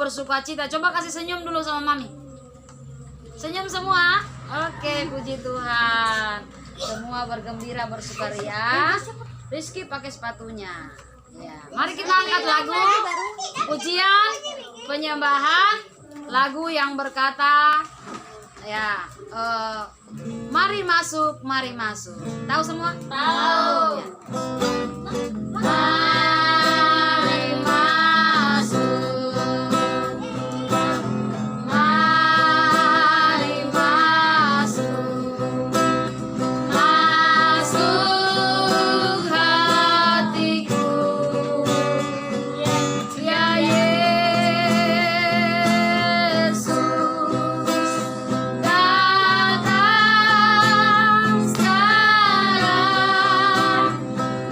bersukacita. Coba kasih senyum dulu sama mami. Senyum semua. Oke, puji Tuhan. Semua bergembira bersukaria. Rizky pakai sepatunya. Ya, mari kita angkat lagu pujian penyembahan, lagu yang berkata ya, mari masuk, mari masuk. Tahu semua? Tahu. Ya. Mari masuk, mari masuk, masuk hatiku, ya Yesus, datang sekarang,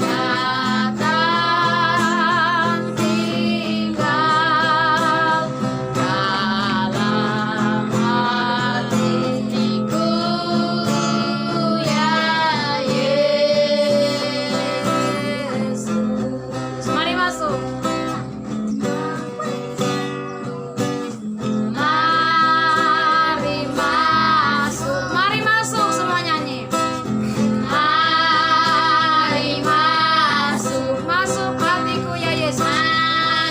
datang tinggal dalam hatiku, ya Yesus. Mari masuk. Mari masuk semua nyanyi. Mari masuk, masuk hatiku ya Yesus.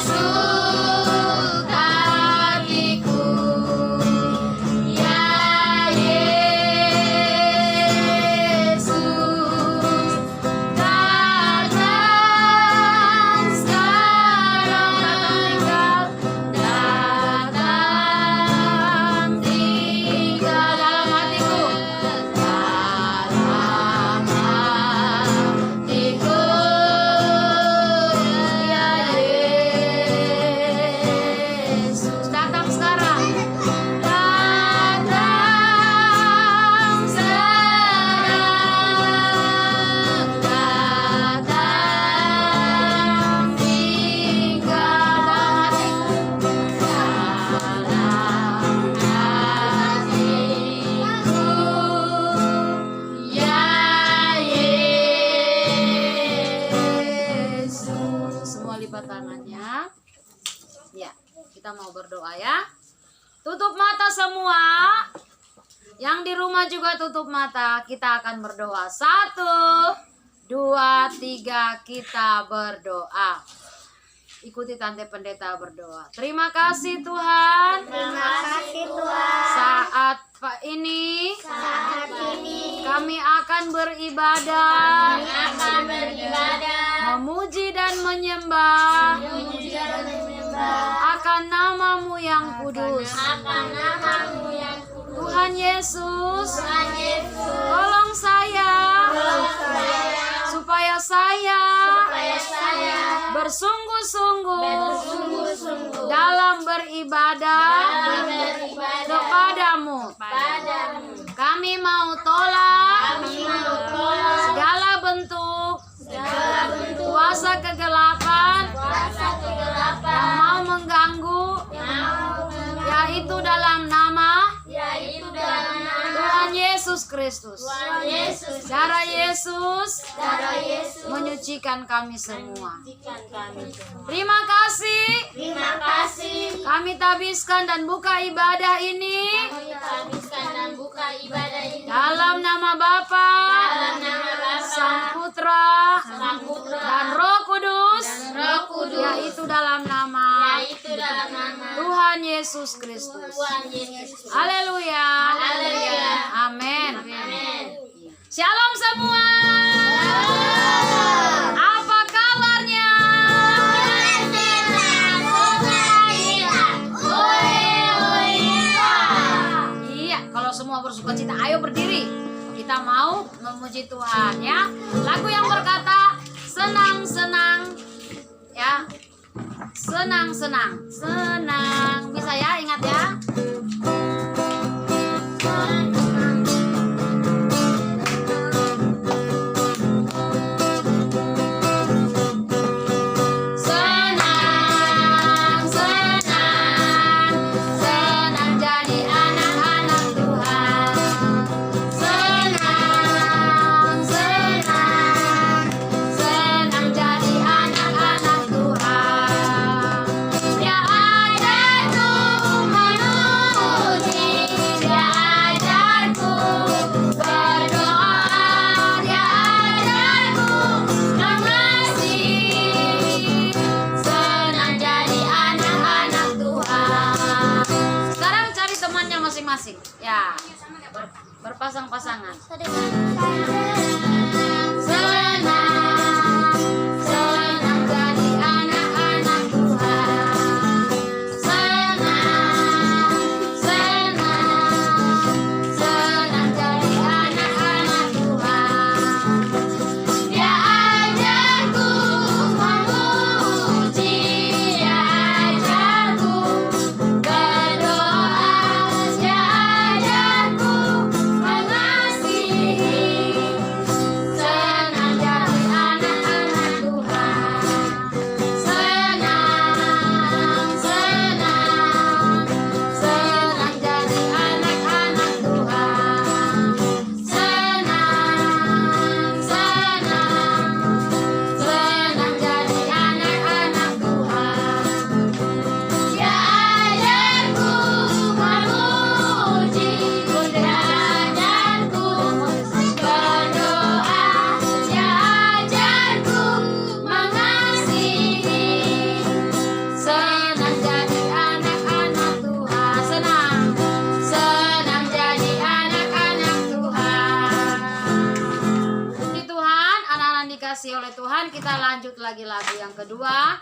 Masuk hatiku, ya Yesus. Datang sekarang, datang tinggal dalam hatiku, dalam hatiku, ya Yesus. Datang sekarang, datang sekarang, datang tinggal dalam hatiku, dalam hatiku, ya Yesus. Semua lipat tangannya. Ya, kita mau berdoa ya. Tutup mata semua. Yang di rumah juga tutup mata. Kita akan berdoa. 1, 2, 3, kita berdoa. Ikuti Tante Pendeta berdoa. Terima kasih Tuhan. Terima kasih Tuhan. Saat ini Saat ini kami akan beribadah, akan beribadah, memuji dan menyembah memuji dan menyembah akan nama-Mu yang kudus. akan nama-Mu yang kudus. Tuhan Yesus, Tuhan Yesus, tolong saya tolong saya supaya saya supaya saya bersungguh-sungguh bersungguh-sungguh dalam beribadah dalam beribadah kepadamu. padamu. Kami mau tolak Kami mau tolak segala bentuk segala bentuk kuasa kegelapan kuasa yang kegelapan mau mengganggu, yang yaitu dalam nama yaitu dalam nama Tuhan Yesus Kristus. Tuhan Yesus. Darah Yesus Darah Yesus menyucikan kami semua. menyucikan kami semua. Terima kasih. Terima kasih. Kami tabiskan dan buka ibadah ini Kami habiskan dan buka ibadah ini dalam nama Bapa, dalam nama Bapa, Sang Putra, Sang Putra, dan Roh Kudus, dan Roh Kudus, yaitu dalam nama yaitu dalam nama Tuhan Yesus Kristus. Tuhan Yesus. Haleluya. Haleluya. Amin. Amin. Shalom semua. Apa kabarnya? Iya, kalau semua bersukacita, ayo berdiri. Kita mau memuji Tuhan ya. Lagu yang berkata senang-senang ya. Senang-senang. Senang. Bisa ya, ingat ya. Senang, senang, senang jadi anak-anak Tuhan. Senang, senang, senang jadi anak-anak Tuhan. Ya ada dikasih oleh Tuhan, kita lanjut lagi lagu yang kedua.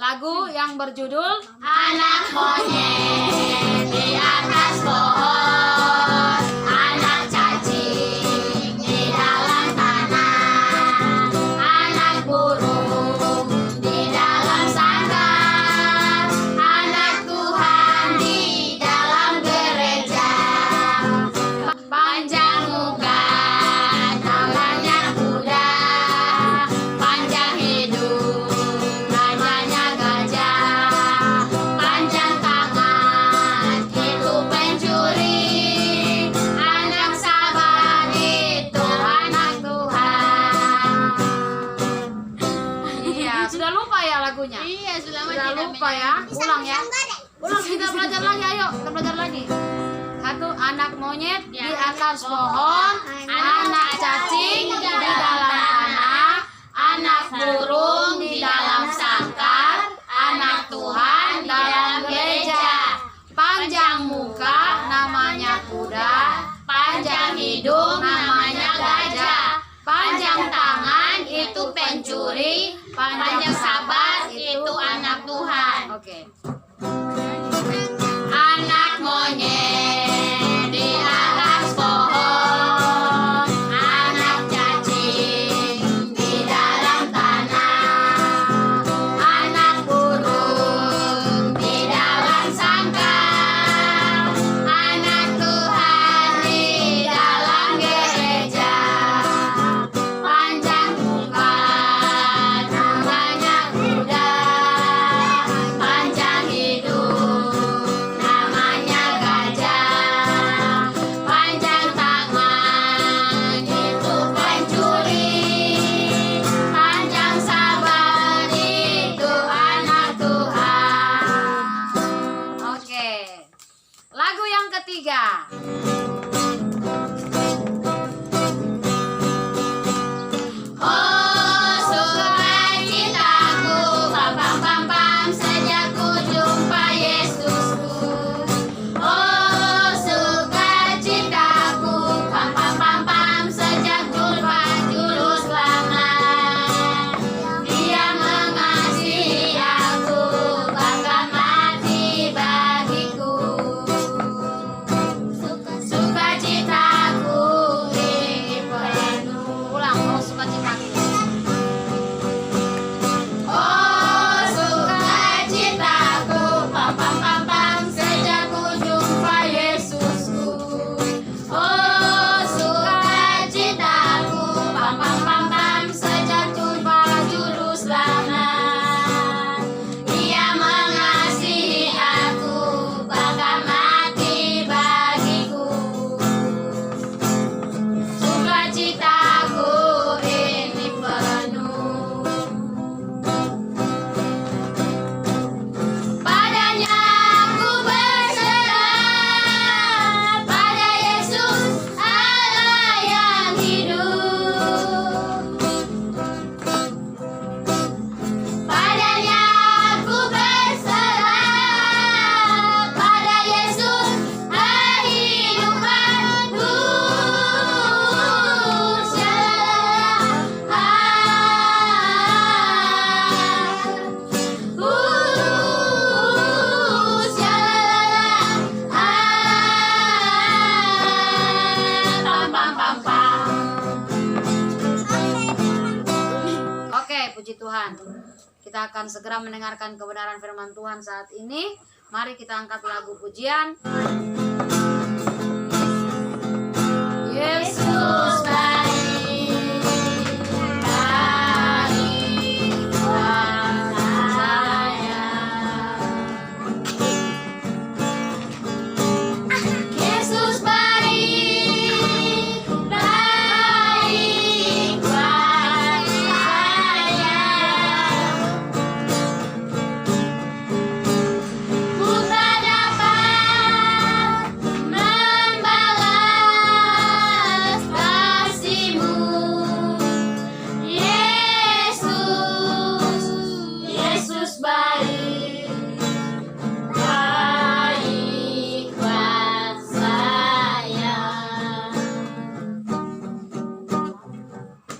Lagu yang berjudul Anak monyet di atas pohon, anak cacing di dalam tanah, anak burung di dalam sangkar, anak Tuhan di dalam gereja. Panjang muka, namanya kuda, panjang hidung, namanya gajah, panjang tangan, itu pencuri, anak sabar, itu anak Tuhan. Iya, sudah lupa ya lagunya? Iya, Sudah lupa ya? Ulang ya. Ulang, kita belajar lagi, ayo. Kita belajar lagi. Satu, anak monyet di atas pohon, anak cacing di dalam tanah, anak burung di dalam sangkar, anak Tuhan dalam gereja. Panjang muka namanya kuda, panjang hidung namanya gajah, panjang tangan itu pencuri, panjang sabar itu anak Tuhan. Oke. Anak monyet di atas pohon, anak cacing di dalam tanah, anak burung di dalam sangkar, anak Tuhan di dalam gereja. Panjang muka namanya kuda, panjang hidung namanya gajah, panjang tangan itu pencuri, panjang sabar itu anak Tuhan. Oke. Lagu yang ketiga. Oh, sukacitaku, pam pam pam pam, sejak ku jumpa Yesusku. Oh, sukacitaku, pam pam pam pam, sejak jumpa Juru Selamat. Dia mengasihi aku, bahkan mati bagiku. Sukacitaku ini penuh. Ulang, oh sukacitaku. Oh, sukacitaku, pam pam pam pam, sejak ku jumpa Yesusku. Oh, sukacitaku, pam pam pam pam, sejak jumpa Juru Selamat. Dia mengasihi aku, bahkan mati bagiku. Sukacitaku ini penuh. Padanya aku berserah, pada Yesus Allah yang hidup. Padanya aku berserah, pada Yesus kehidupanku. Oke, puji Tuhan. Kita akan segera mendengarkan kebenaran firman Tuhan saat ini. Mari kita angkat lagu pujian. Yesus baik, baik buat saya. Yesus baik, baik buat saya. Ku tak dapat membalas kasih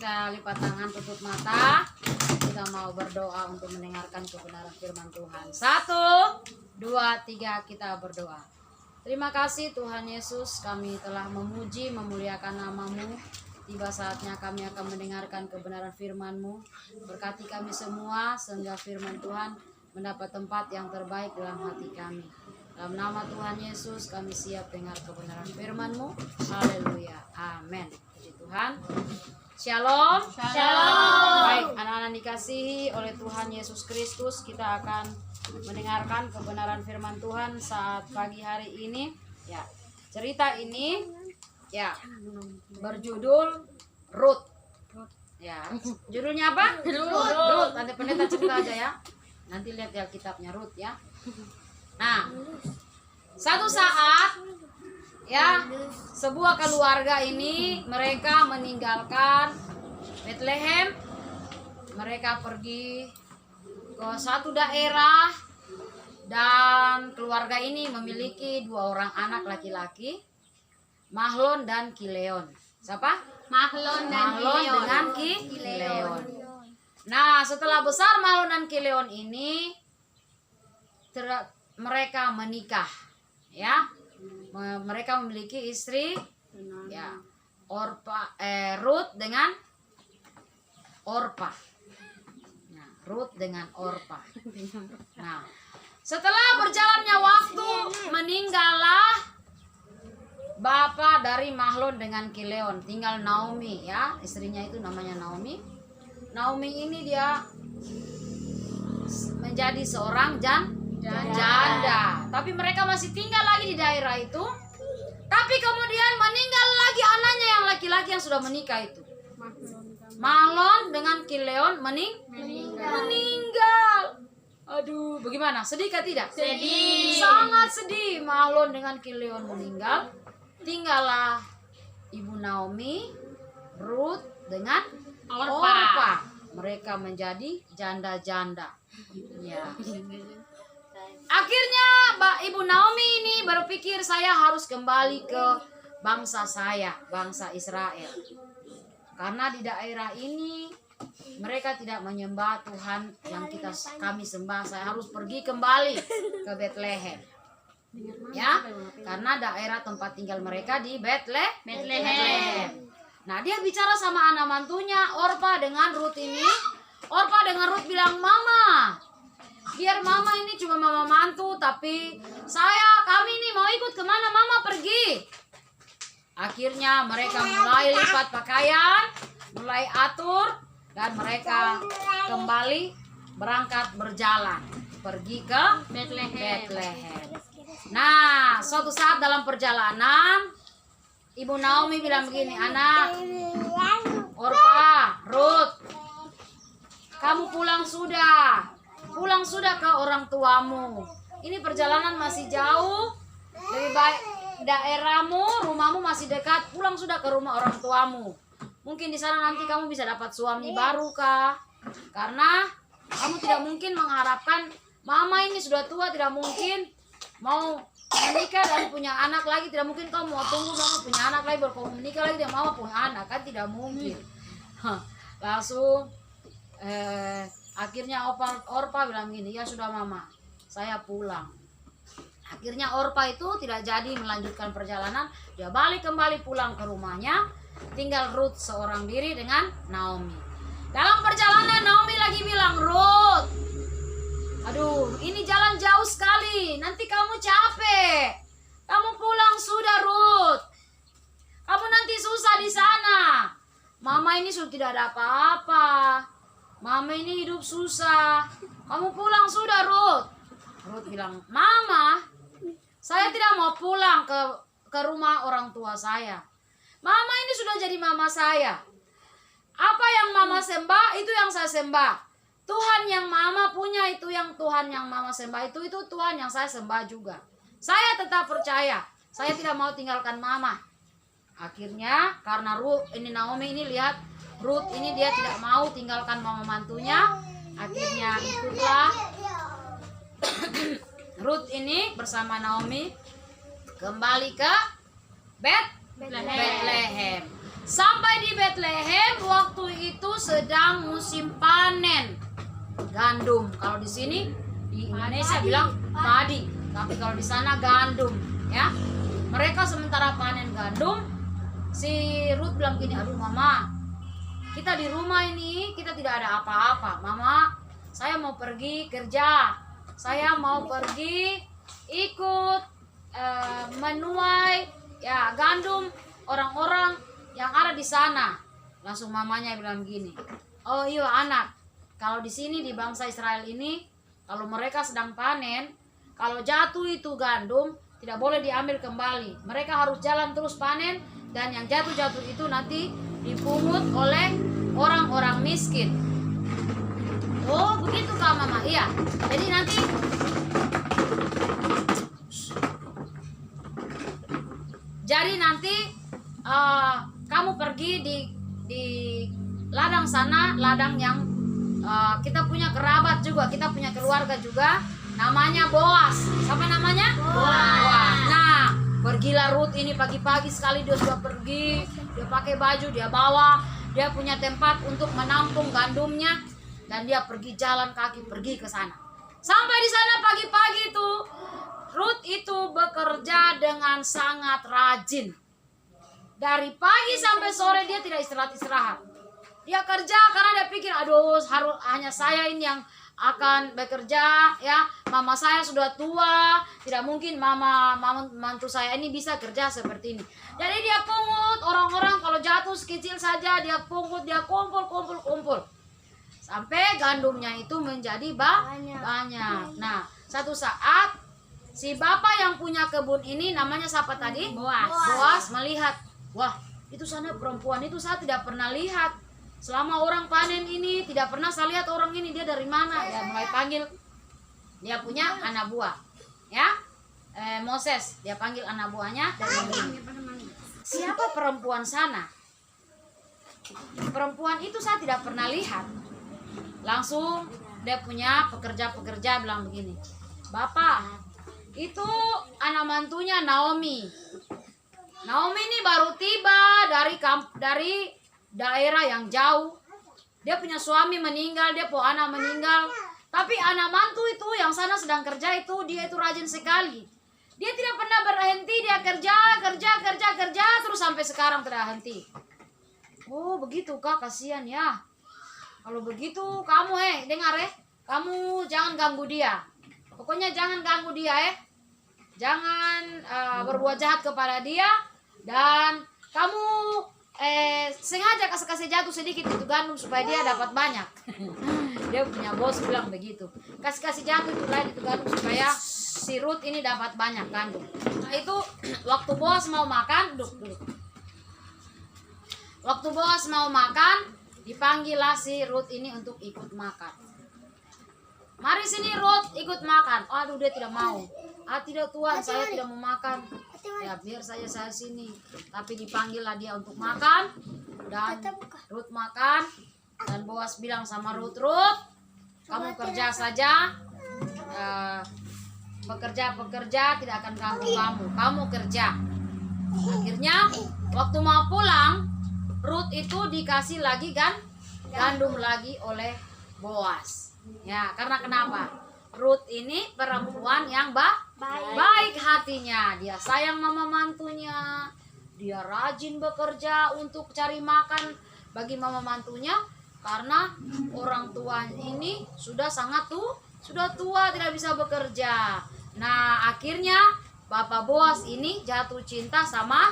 bisa lipat tangan, tutup mata. Kita mau berdoa untuk mendengarkan kebenaran firman Tuhan. 1, 2, 3 kita berdoa. Terima kasih Tuhan Yesus, kami telah memuji, memuliakan nama-Mu. Tiba saatnya kami akan mendengarkan kebenaran firman-Mu. Berkati kami semua sehingga firman Tuhan mendapat tempat yang terbaik dalam hati kami. Dalam nama Tuhan Yesus kami siap dengar kebenaran firman-Mu. Haleluya. Amin. Puji Tuhan. Shalom. Shalom. Baik, anak-anak dikasihi oleh Tuhan Yesus Kristus, kita akan mendengarkan kebenaran firman Tuhan saat pagi hari ini. Ya, cerita ini ya berjudul Ruth. Ya, judulnya apa? Ruth. Nanti pendeta cerita aja ya. Nanti lihat ya kitabnya Ruth ya. Nah, satu saat ya sebuah keluarga ini mereka meninggalkan Bethlehem. Mereka pergi ke satu daerah dan keluarga ini memiliki 2 orang anak laki-laki, Mahlon dan Kileon. Siapa? Mahlon dengan Kileon. Nah, setelah besar Mahlon dan Kileon ini mereka menikah, ya. Mereka memiliki istri, ya, Ruth dengan Orpa. Nah, Ruth dengan Orpa. Nah, setelah berjalannya waktu, meninggallah bapak dari Mahlon dengan Kileon, tinggal Naomi, ya, istrinya itu namanya Naomi. Naomi ini dia menjadi seorang janda. Tapi mereka masih tinggal lagi di daerah itu. Tapi kemudian meninggal lagi anaknya yang laki-laki yang sudah menikah itu. Mahlon dengan Kileon meninggal. Aduh, bagaimana? Sedih kah tidak? Sedih. Sangat sedih. Mahlon dengan Kileon meninggal. Tinggallah Ibu Naomi, Ruth dengan Orpa. Mereka menjadi janda-janda. Ya. Akhirnya Ibu Naomi ini berpikir, saya harus kembali ke bangsa saya, bangsa Israel. Karena di daerah ini mereka tidak menyembah Tuhan yang kami sembah. Saya harus pergi kembali ke Bethlehem. Ya, karena daerah tempat tinggal mereka di Bethlehem. Nah, dia bicara sama anak mantunya Orpa dengan Ruth ini. Orpa dengan Ruth bilang, "Mama, biar mama ini cuma mama mantu, tapi kami ini mau ikut kemana mama pergi." Akhirnya mereka mulai lipat pakaian, mulai atur, dan mereka kembali berangkat berjalan pergi ke Bethlehem. Nah, suatu saat dalam perjalanan, Ibu Naomi bilang begini, "Anak, Orpa, Ruth, kamu pulang sudah ke orang tuamu. Ini perjalanan masih jauh, lebih baik rumahmu masih dekat, pulang sudah ke rumah orang tuamu. Mungkin di sana nanti kamu bisa dapat suami baru kah? Karena kamu tidak mungkin mengharapkan, mama ini sudah tua, tidak mungkin mau menikah dan punya anak lagi, tidak mungkin kamu mau tunggu mama punya anak lagi baru kamu menikah lagi dan mama punya anak, kan tidak mungkin." Langsung akhirnya Orpa bilang gini, "Ya sudah mama, saya pulang." Akhirnya Orpa itu tidak jadi melanjutkan perjalanan, dia balik kembali pulang ke rumahnya. Tinggal Ruth seorang diri dengan Naomi. Dalam perjalanan Naomi lagi bilang, "Ruth, aduh ini jalan jauh sekali, nanti kamu capek. Kamu pulang sudah Ruth. Kamu nanti susah di sana. Mama ini sudah tidak ada apa-apa. Mama ini hidup susah. Kamu pulang sudah Ruth." Ruth bilang, "Mama, saya tidak mau pulang ke rumah orang tua saya. Mama ini sudah jadi mama saya. Apa yang mama sembah, itu yang saya sembah. Tuhan yang mama punya, itu yang Tuhan yang mama sembah, itu Tuhan yang saya sembah juga. Saya tetap percaya. Saya tidak mau tinggalkan mama." Akhirnya karena Naomi ini lihat Ruth ini dia tidak mau tinggalkan mama mantunya. Akhirnya ikutlah Ruth ini bersama Naomi kembali ke Bethlehem. Sampai di Bethlehem waktu itu sedang musim panen gandum. Kalau di sini di Indonesia bilang padi, tapi kalau di sana gandum, ya. Mereka sementara panen gandum, si Ruth bilang gini, aduh mama, kita di rumah ini kita tidak ada apa-apa. Mama, saya mau pergi kerja, saya mau pergi ikut menuai ya gandum orang-orang yang ada di sana. Langsung mamanya bilang gini, oh iya anak, kalau di sini di bangsa Israel ini, kalau mereka sedang panen, kalau jatuh itu gandum tidak boleh diambil kembali. Mereka harus jalan terus panen, dan yang jatuh-jatuh itu nanti dipungut oleh orang-orang miskin. Oh begitu Kak Mama, iya. Jadi nanti kamu pergi di ladang sana, ladang yang kita punya kerabat juga, kita punya keluarga juga, namanya Boas. Siapa namanya? Boas. Nah, pergilah Ruth ini pagi-pagi sekali dia sudah pergi, dia pakai baju, dia bawa, dia punya tempat untuk menampung gandumnya, dan dia pergi jalan kaki pergi ke sana. Sampai di sana pagi-pagi itu Ruth itu bekerja dengan sangat rajin. Dari pagi sampai sore dia tidak istirahat. Dia kerja karena dia pikir, aduh harus hanya saya ini yang akan bekerja, ya. Mama saya sudah tua, tidak mungkin mama mantu saya ini bisa kerja seperti ini. Jadi dia pungut orang-orang kalau jatuh sekecil saja, dia pungut, dia kumpul. Sampai gandumnya itu menjadi banyak. Nah, satu saat si bapak yang punya kebun ini namanya siapa tadi? Boas melihat, wah itu sana perempuan itu saya tidak pernah lihat. Selama orang panen ini tidak pernah saya lihat orang ini, dia dari mana? Ya mulai panggil dia punya anak buah, ya Moses, dia panggil anak buahnya dan siapa perempuan sana? Perempuan itu saya tidak pernah lihat. Langsung dia punya pekerja bilang begini, Bapak, itu anak mantunya Naomi. Naomi ini baru tiba dari daerah yang jauh. Dia punya suami meninggal, dia punya anak meninggal. Tapi anak mantu itu yang sana sedang kerja itu, dia itu rajin sekali. Dia tidak pernah berhenti, dia kerja terus sampai sekarang tidak henti. Oh begitu Kak, kasihan ya. Kalau begitu kamu dengar kamu jangan ganggu dia. Pokoknya jangan ganggu dia jangan berbuat jahat kepada dia, dan kamu sengaja kasih jatuh sedikit itu gandum supaya dia dapat banyak. Dia punya bos bilang begitu, kasih jatuh itu gandum supaya si Ruth ini dapat banyak gandum. Nah itu waktu Boas mau makan, waktu Boas mau makan, dipanggillah si Ruth ini untuk ikut makan. Mari sini Ruth, ikut makan. Aduh dia tidak mau. Tidak Tuhan, saya tidak mau makan. Ya biar saya sini. Tapi dipanggillah dia untuk makan, dan Ruth makan. Dan Boas bilang sama Ruth, kamu kerja saja, pekerja tidak akan ganggu kamu kerja. Akhirnya waktu mau pulang, Ruth itu dikasih lagi gandum lagi oleh Boas. Ya, karena kenapa? Ruth ini perempuan yang baik hatinya. Dia sayang mama mantunya. Dia rajin bekerja untuk cari makan bagi mama mantunya, karena orang tua ini sudah tua, tidak bisa bekerja. Nah, akhirnya Bapak Boas ini jatuh cinta sama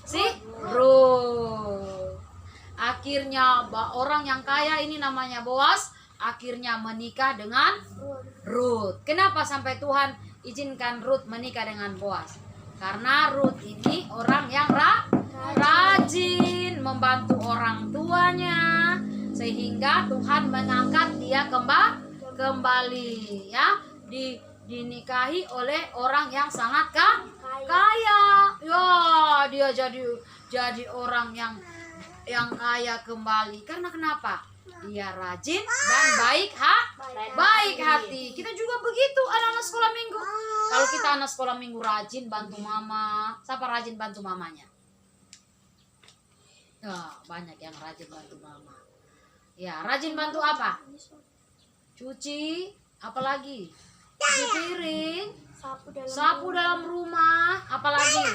si Ruth. Akhirnya orang yang kaya ini namanya Boas akhirnya menikah dengan Ruth. Kenapa sampai Tuhan izinkan Ruth menikah dengan Boas? Karena Ruth ini orang yang rajin membantu orang tuanya, sehingga Tuhan mengangkat dia kembali, ya, dinikahi oleh orang yang sangat kaya. Ya, dia jadi orang yang kaya kembali. Karena kenapa? Dia rajin dan baik hati. Kita juga begitu, anak-anak sekolah minggu. Kalau kita anak sekolah minggu rajin bantu mama, siapa rajin bantu mamanya? Oh, banyak yang rajin bantu mama. Ya, rajin bantu apa? Cuci, apalagi? Cuci piring, sapu dalam rumah, apalagi?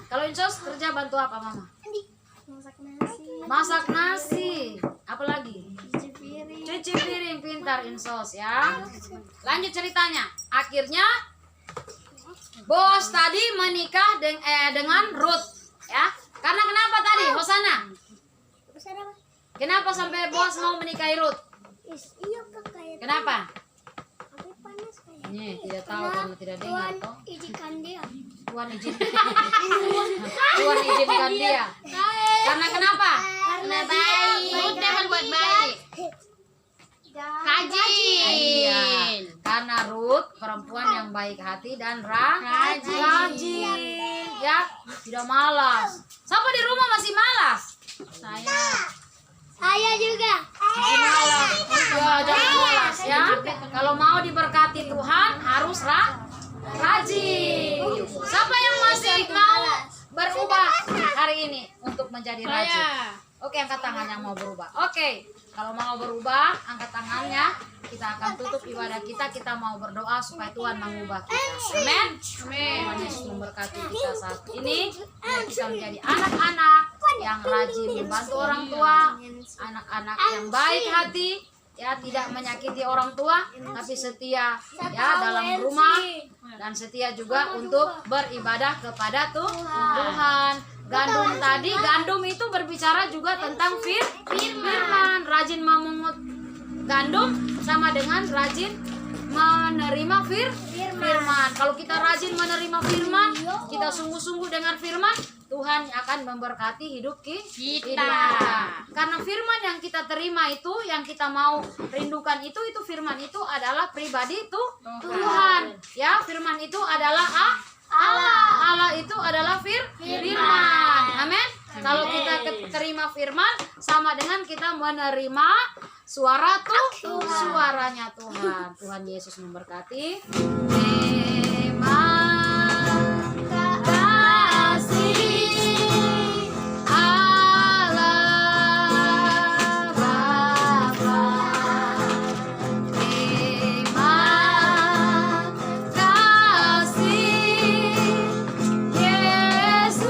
Kalau Insos kerja bantu apa mama? Masak nasi, apalagi? Cuci piring, pintar Insos ya. Lanjut ceritanya. Akhirnya bos tadi menikah dengan Ruth ya. Karena kenapa tadi Hosana? Kenapa sampai bos mau menikahi Ruth? Kenapa? Ini tidak tahu karena tidak dengar toh. Tuhan izinkan dia. Karena kenapa? Karena baik. Ruth memang buat baik. Rajin. Iya. Karena Ruth perempuan yang baik hati dan rajin. Ya, tidak malas. Siapa di rumah masih malas? Saya juga. Masih malas. Ya, jangan malas ya. Kalau mau diberkati Tuhan harus rajin. Siapa yang masih mau berubah hari ini untuk menjadi rajin? Oke, angkat tangan yang mau berubah. Oke, kalau mau berubah, angkat tangannya. Kita akan tutup ibadah kita. Kita mau berdoa supaya Tuhan mengubah kita. Amin. Tuhan Yesus memberkati kita saat ini. Biar kita menjadi anak-anak yang rajin membantu orang tua, anak-anak yang baik hati, ya tidak menyakiti orang tua, tapi setia ya dalam rumah dan setia juga untuk beribadah kepada Tuhan. Gandum itu berbicara juga tentang firman. Rajin memungut gandum sama dengan rajin menerima firman. Kalau kita rajin menerima firman, kita sungguh-sungguh dengan firman, Tuhan akan memberkati hidup kita. Karena firman yang kita terima itu, yang kita mau rindukan itu firman itu adalah pribadi Tuhan. Ya, firman itu adalah Allah itu adalah firman. Amin. Kalau kita terima firman sama dengan kita menerima suaranya Tuhan. Tuhan Yesus memberkati. Terima kasih Allah Bapa. Terima kasih Yesus.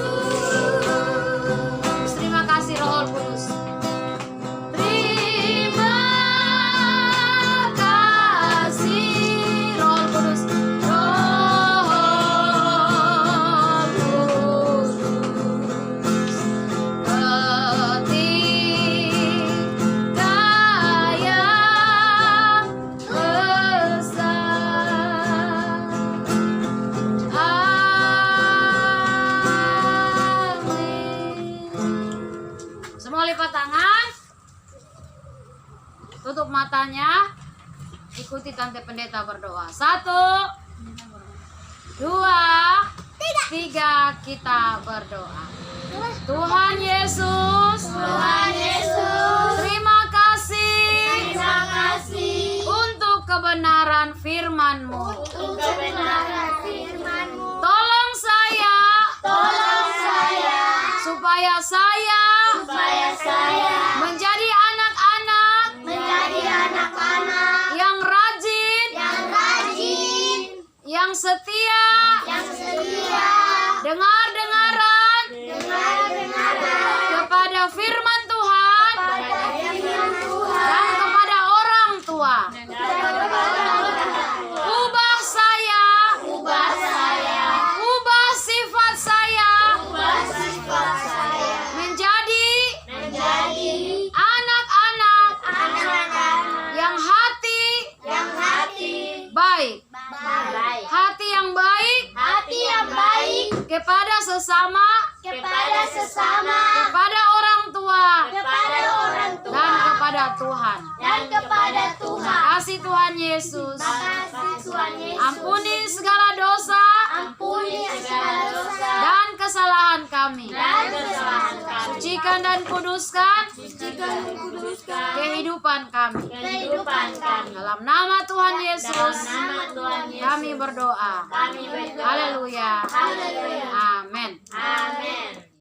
Terima kasih Roh Kudus. Terima kasih Roh Kudus. Ketika yang besar. Amin. Semua lipat tangan, tutup matanya, ikuti Tante Pendeta berdoa. 1, 2, 3, kita berdoa. Tuhan Yesus, terima kasih untuk kebenaran firman-Mu. Tolong saya supaya saya menjadi anak-anak yang rajin, yang setia, dengar-dengaran kepada firman Tuhan dan kepada orang tua. Ubah saya, ubah sifat saya menjadi anak-anak yang hati baik, hati yang baik kepada sesama, kepada orang tua, dan kepada Tuhan. Kasih Tuhan Yesus, ampuni segala dosa dan kesalahan kami. Sucikan dan kuduskan kehidupan kami. Dalam nama Tuhan Yesus kami berdoa. Haleluya.